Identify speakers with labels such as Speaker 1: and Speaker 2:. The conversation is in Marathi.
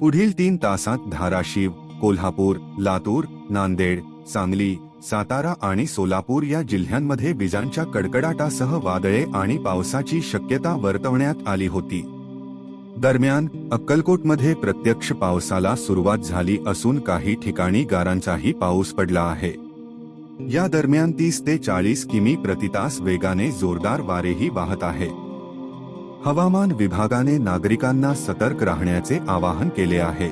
Speaker 1: पुढील 3 तासात धाराशिव, कोल्हापूर, लातूर, नांदेड, सांगली, सातारा आणि सोलापूर या जिल्ह्यांमध्ये विजांच्या कडकडाटासह वादळे आणि पावसाची शक्यता वर्तवण्यात आली होती। दरम्यान अक्कलकोटमध्ये प्रत्यक्ष पावसाला सुरुवात झाली असून काही ठिकाणी गारांचाही पाऊस पडला आहे। या दरम्यान 30 ते 40 किमी प्रतितास वेगाने जोरदार वारेही वाहत आहे। हवामान विभागाने नागरिकांना सतर्क राहण्याचे आवाहन केले आहे।